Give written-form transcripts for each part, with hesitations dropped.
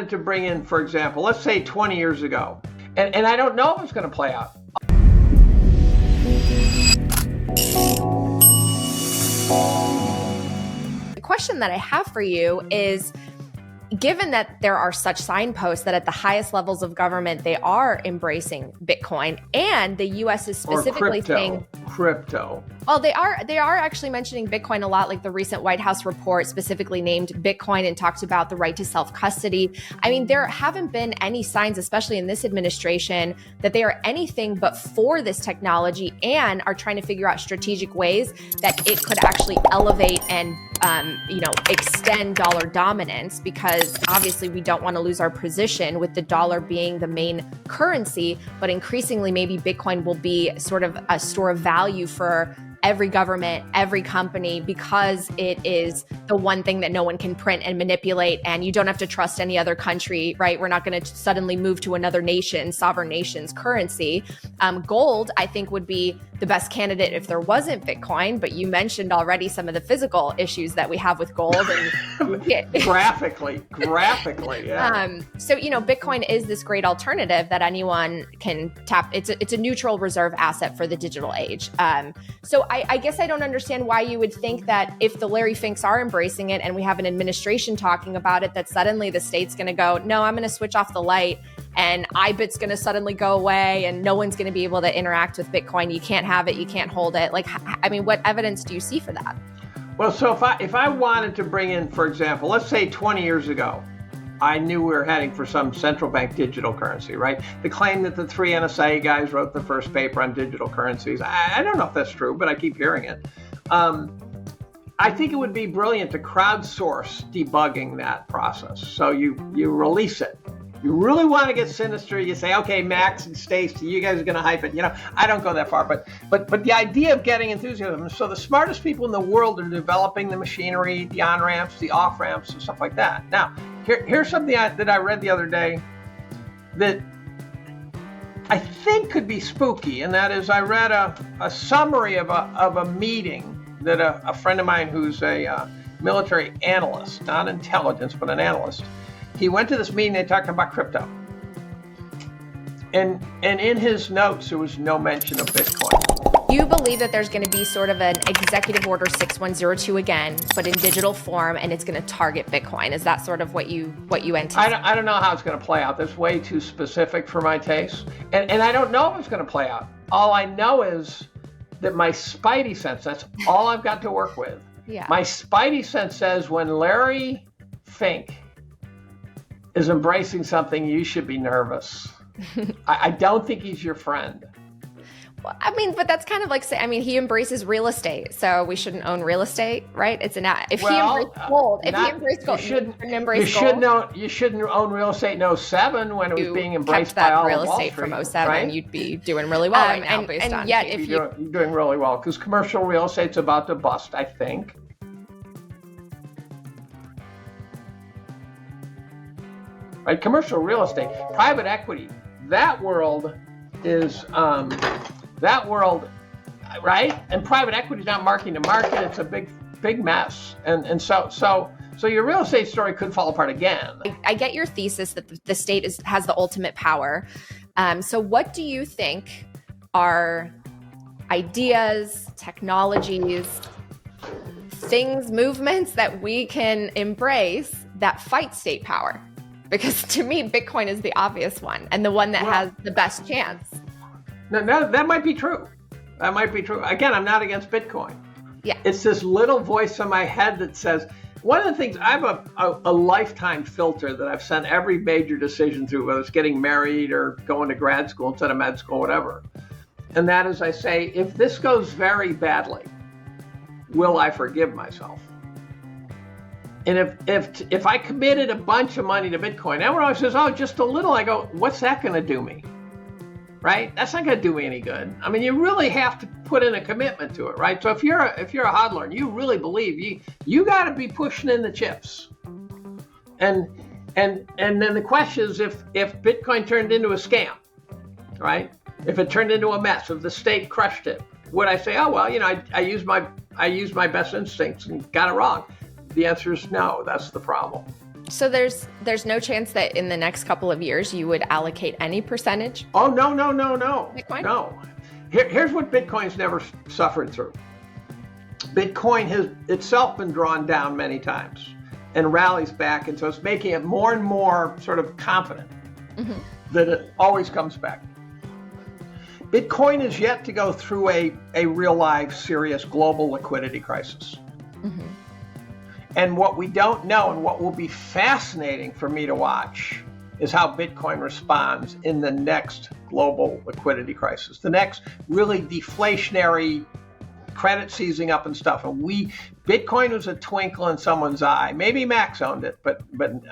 To bring in, for example, let's say 20 years ago, and I don't know if it's going to play out. The question that I have for you is, given that there are such signposts that at the highest levels of government, they are embracing Bitcoin, and the US is specifically saying crypto. Well, they are actually mentioning Bitcoin a lot, like the recent White House report specifically named Bitcoin and talked about the right to self-custody. I mean, there haven't been any signs, especially in this administration, that they are anything but for this technology and are trying to figure out strategic ways that it could actually elevate and extend dollar dominance, because obviously we don't want to lose our position with the dollar being the main currency, but increasingly maybe Bitcoin will be sort of a store of value for every government, every company, because it is the one thing that no one can print and manipulate, and you don't have to trust any other country, right? We're not going to suddenly move to another nation, sovereign nation's currency. Gold, I think, would be the best candidate if there wasn't Bitcoin, but you mentioned already some of the physical issues that we have with gold. And graphically, yeah. So, Bitcoin is this great alternative that anyone can tap. It's a neutral reserve asset for the digital age. So I guess I don't understand why you would think that if the Larry Finks are embracing it and we have an administration talking about it, that suddenly the state's going to go, no, I'm going to switch off the light and IBIT's going to suddenly go away and no one's going to be able to interact with Bitcoin. You can't have it. You can't hold it. What evidence do you see for that? Well, so if I wanted to bring in, for example, let's say 20 years ago, I knew we were heading for some central bank digital currency, right? The claim that the three NSA guys wrote the first paper on digital currencies, I don't know if that's true, but I keep hearing it. I think it would be brilliant to crowdsource debugging that process. So you release it. You really want to get sinister, you say, okay, Max and Stacy, you guys are going to hype it. I don't go that far, but the idea of getting enthusiasm. So the smartest people in the world are developing the machinery, the on-ramps, the off-ramps, and stuff like that. Now, here's something that I read the other day that I think could be spooky, and that is I read a summary of a meeting that a friend of mine who's a military analyst, not intelligence, but an analyst, he went to this meeting, they talked about crypto. And in his notes, there was no mention of Bitcoin. You believe that there's going to be sort of an executive order 6102 again, but in digital form, and it's going to target Bitcoin. Is that sort of what you anticipate? I don't know how it's going to play out. That's way too specific for my taste. And I don't know if it's going to play out. All I know is that my spidey sense, that's all I've got to work with. Yeah. My spidey sense says when Larry Fink is embracing something, you should be nervous. I don't think he's your friend. Well, but that's kind of like saying, he embraces real estate, so we shouldn't own real estate, right? He embraced gold, you shouldn't own real estate in 07 when it was being embraced by all real of Wall estate Street, from 07, right? You'd be doing really well right now. You're doing really well because commercial real estate's about to bust, I think. Right, commercial real estate, private equity, that world is right? And private equity is not marking to market. It's a big mess. And so your real estate story could fall apart again. I get your thesis that the state has the ultimate power. So what do you think are ideas, technologies, things, movements that we can embrace that fight state power? Because to me, Bitcoin is the obvious one and the one that has the best chance. No, that might be true. That might be true. Again, I'm not against Bitcoin. Yeah. It's this little voice in my head that says, one of the things, I have a lifetime filter that I've sent every major decision through, whether it's getting married or going to grad school instead of med school, whatever. And that is, I say, if this goes very badly, will I forgive myself? And if I committed a bunch of money to Bitcoin, everyone always says, oh, just a little. I go, what's that going to do me? Right? That's not going to do me any good. You really have to put in a commitment to it, right? So if you're a hodler and you really believe, you got to be pushing in the chips. And then the question is, if Bitcoin turned into a scam, right? If it turned into a mess, if the state crushed it, would I say, oh well, I used my best instincts and got it wrong? The answer is no. That's the problem. So there's no chance that in the next couple of years you would allocate any percentage? Oh, no. Bitcoin? No. Here's what Bitcoin's never suffered through. Bitcoin has itself been drawn down many times and rallies back, and so it's making it more and more sort of confident that it always comes back. Bitcoin is yet to go through a real live, serious global liquidity crisis. And what we don't know, and what will be fascinating for me to watch, is how Bitcoin responds in the next global liquidity crisis, the next really deflationary credit seizing up and stuff. And Bitcoin was a twinkle in someone's eye. Maybe Max owned it, but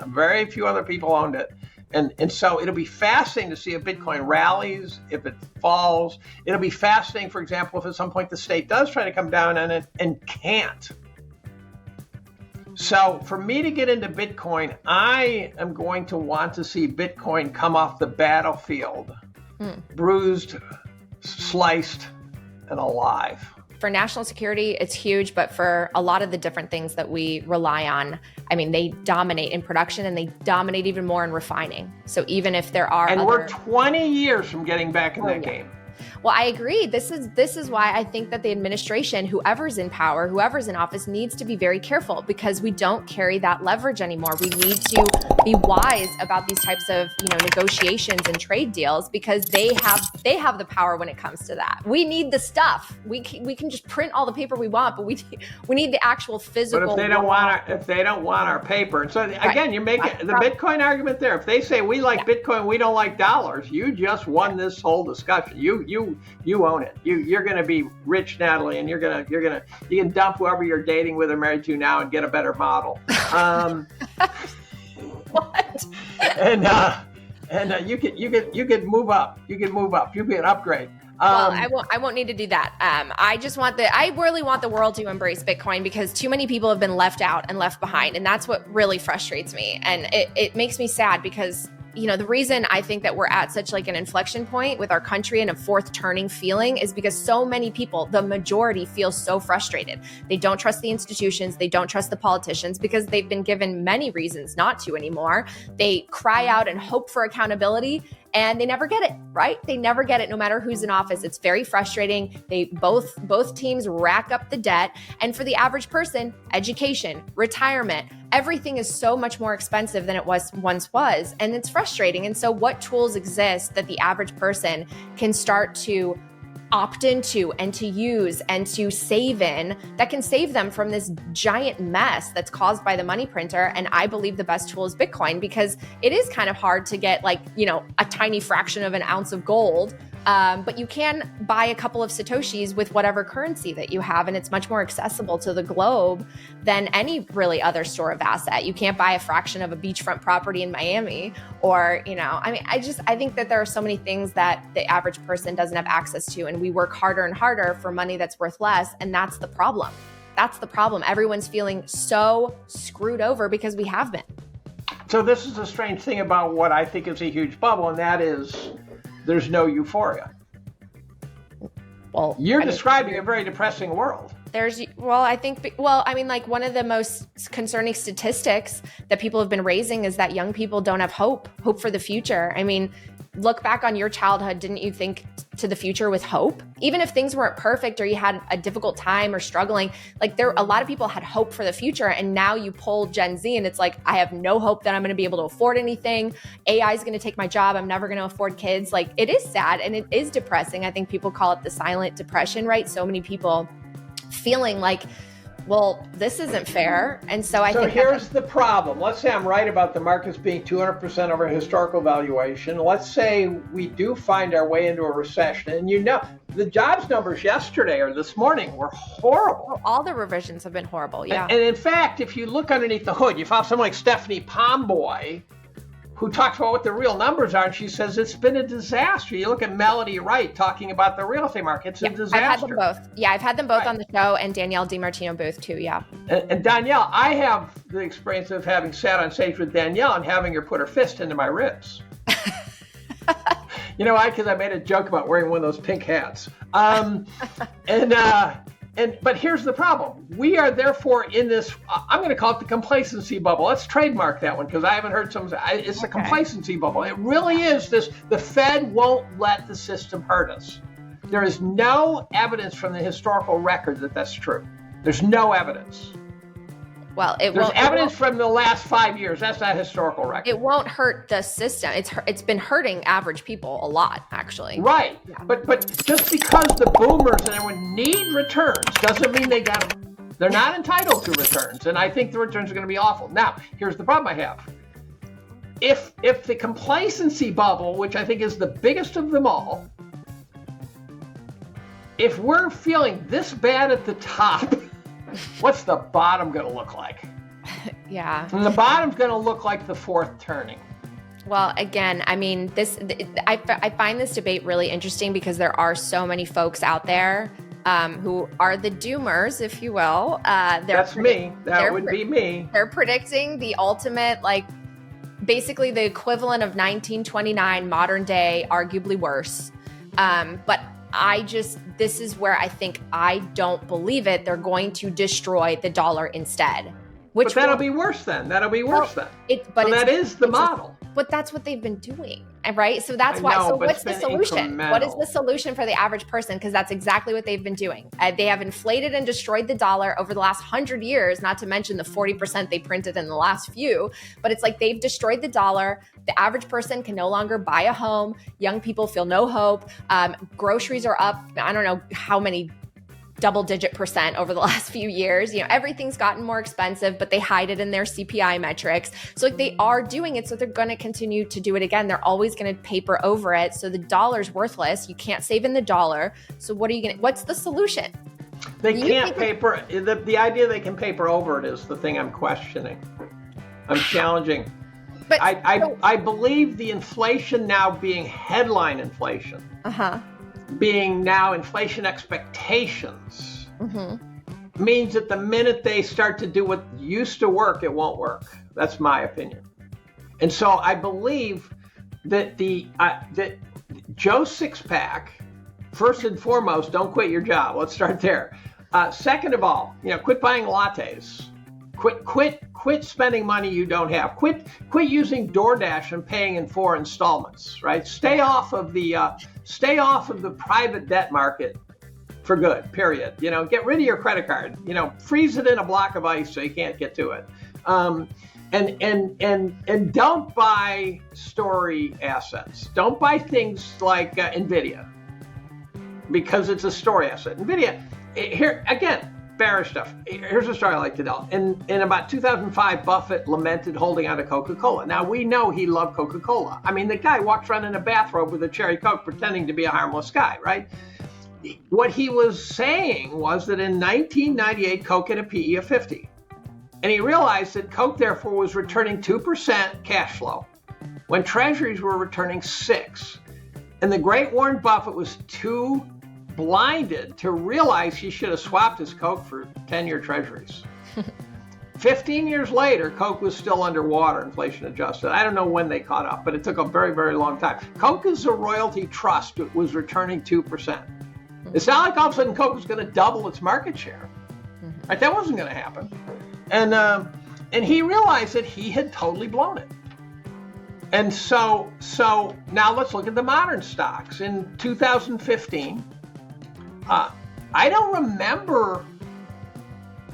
very few other people owned it. And so it'll be fascinating to see if Bitcoin rallies, if it falls. It'll be fascinating, for example, if at some point the state does try to come down on it and can't. So for me to get into Bitcoin, I am going to want to see Bitcoin come off the battlefield, bruised, sliced, and alive. For national security, it's huge, but for a lot of the different things that we rely on, I mean, they dominate in production and they dominate even more in refining. So even if there are we're 20 years from getting back in that game. Well, I agree. This is why I think that the administration, whoever's in power, whoever's in office, needs to be very careful, because we don't carry that leverage anymore. We need to be wise about these types of, negotiations and trade deals, because they have the power when it comes to that. We need the stuff. We can just print all the paper we want, but we need the actual physical. But if they don't want our paper, and so again, you're making the Bitcoin argument there. If they say we like Bitcoin, we don't like dollars, you just won this whole discussion. You own it. You're going to be rich, Natalie, and you can dump whoever you're dating with or married to now and get a better model. What? And you could move up. You can upgrade. Well, I won't need to do that. I really want the world to embrace Bitcoin, because too many people have been left out and left behind, and that's what really frustrates me. And it makes me sad, because the reason I think that we're at such like an inflection point with our country and a fourth turning feeling is because so many people, the majority, feel so frustrated. They don't trust the institutions. They don't trust the politicians, because they've been given many reasons not to anymore. They cry out and hope for accountability, and they never get it, right? They never get it, no matter who's in office. It's very frustrating. They both teams rack up the debt. And for the average person, education, retirement, everything is so much more expensive than it once was. And it's frustrating. And so what tools exist that the average person can start to opt into and to use and to save in, that can save them from this giant mess that's caused by the money printer? And I believe the best tool is Bitcoin, because it is kind of hard to get a tiny fraction of an ounce of gold. But you can buy a couple of Satoshis with whatever currency that you have, and it's much more accessible to the globe than any really other store of asset. You can't buy a fraction of a beachfront property in Miami, or, I think that there are so many things that the average person doesn't have access to, and we work harder and harder for money that's worth less, and that's the problem. That's the problem. Everyone's feeling so screwed over because we have been. So this is a strange thing about what I think is a huge bubble, and that is there's no euphoria. Well, you're describing a very depressing world. One of the most concerning statistics that people have been raising is that young people don't have hope for the future. I mean, look back on your childhood. Didn't you think to the future with hope? Even if things weren't perfect or you had a difficult time or struggling, a lot of people had hope for the future. And now you poll Gen Z and it's like, I have no hope that I'm going to be able to afford anything. AI is going to take my job. I'm never going to afford kids. It is sad and it is depressing. I think people call it the silent depression, right? So many people feeling like, well, this isn't fair. And so here's the problem. Let's say I'm right about the markets being 200% over historical valuation. Let's say we do find our way into a recession. And the jobs numbers yesterday or this morning were horrible. All the revisions have been horrible, yeah. And in fact, if you look underneath the hood, you found someone like Stephanie Pomboy, who talks about what the real numbers are, and she says it's been a disaster. You look at Melody Wright talking about the real estate market, it's a disaster. I've had them both. Yeah, I've had them both on the show, and Danielle DiMartino Booth too, yeah. And Danielle, I have the experience of having sat on stage with Danielle and having her put her fist into my ribs. You know why? Because I made a joke about wearing one of those pink hats. And But here's the problem. We are therefore in this, I'm going to call it the complacency bubble. Let's trademark that one because I haven't heard someone say it's a complacency bubble. It really is this. The Fed won't let the system hurt us. There is no evidence from the historical record that that's true. There's no evidence. Well, there's evidence from the last 5 years. That's not historical record. It won't hurt the system. It's been hurting average people a lot, actually. Right. Yeah. But just because the boomers and everyone need returns doesn't mean they got them. They're not entitled to returns, and I think the returns are going to be awful. Now, here's the problem I have. If the complacency bubble, which I think is the biggest of them all, if we're feeling this bad at the top, what's the bottom going to look like? Yeah. And the bottom's going to look like the fourth turning. Well, again, I mean, I find this debate really interesting because there are so many folks out there who are the doomers, if you will. That's me. That would be me. They're predicting the ultimate, like, basically the equivalent of 1929 modern day, arguably worse. But this is where I think I don't believe it. They're going to destroy the dollar instead. But that'll be worse then. That'll be worse then. That is the model. But that's what they've been doing, right? So that's why. So what's the solution? What is the solution for the average person? Because that's exactly what they've been doing. They have inflated and destroyed the dollar over the last 100 years, not to mention the 40% they printed in the last few. But it's like they've destroyed the dollar. The average person can no longer buy a home. Young people feel no hope. Groceries are up. I don't know how many double-digit percent over the last few years. Everything's gotten more expensive, but they hide it in their CPI metrics. So they are doing it, so they're going to continue to do it again. They're always going to paper over it. So the dollar's worthless. You can't save in the dollar. So what's the solution? They can't paper. The idea they can paper over it is the thing I'm questioning. I'm challenging. But I believe the inflation now being headline inflation. Being now inflation expectations means that the minute they start to do what used to work, it won't work. That's my opinion. And so I believe that that Joe Sixpack, first and foremost, don't quit your job. Let's start there. Second of all, quit buying lattes. Quit spending money you don't have. Quit using DoorDash and paying in 4 installments. Right? Stay off of the private debt market for good. Period. Get rid of your credit card. Freeze it in a block of ice so you can't get to it. And don't buy story assets. Don't buy things like Nvidia because it's a story asset. Nvidia here again. Bearish stuff. Here's a story I like to tell. In about 2005, Buffett lamented holding on to Coca-Cola. Now, we know he loved Coca-Cola. I mean, the guy walks around in a bathrobe with a cherry Coke pretending to be a harmless guy, right? What he was saying was that in 1998, Coke had a PE of 50. And he realized that Coke, therefore, was returning 2% cash flow when treasuries were returning 6%. And the great Warren Buffett was too blinded to realize he should have swapped his Coke for 10-year treasuries. 15 years later, Coke was still underwater, inflation adjusted. I don't know when they caught up, but it took a very, very long time. Coke is a royalty trust that was returning 2%. It's not like all of a sudden Coke was going to double its market share. Right? That wasn't going to happen. And he realized that he had totally blown it. And so now let's look at the modern stocks. In 2015, I don't remember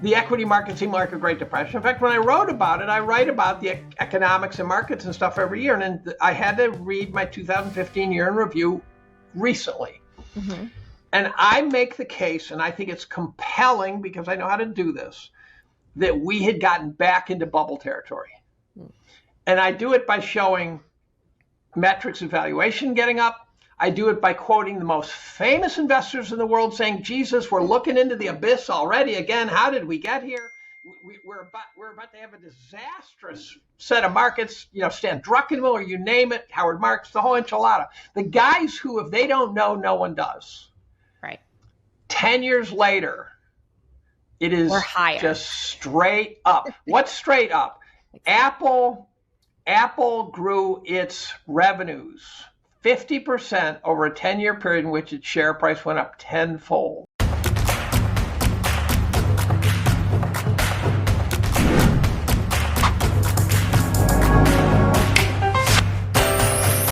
the equity market seemed like a Great Depression. In fact, when I wrote about it, I write about the economics and markets and stuff every year. And I had to read my 2015 year in review recently. And I make the case, and I think it's compelling because I know how to do this, that we had gotten back into bubble territory. And I do it by showing metrics of valuation getting up. I do it by quoting the most famous investors in the world saying, Jesus, we're looking into the abyss already. Again, how did we get here? We're about to have a disastrous set of markets, Stan Druckenmiller, or you name it, Howard Marks, the whole enchilada. The guys who, if they don't know, no one does. Right. 10 years later, it is just straight up. What's straight up? Apple grew its revenues 50% over a 10-year period in which its share price went up tenfold.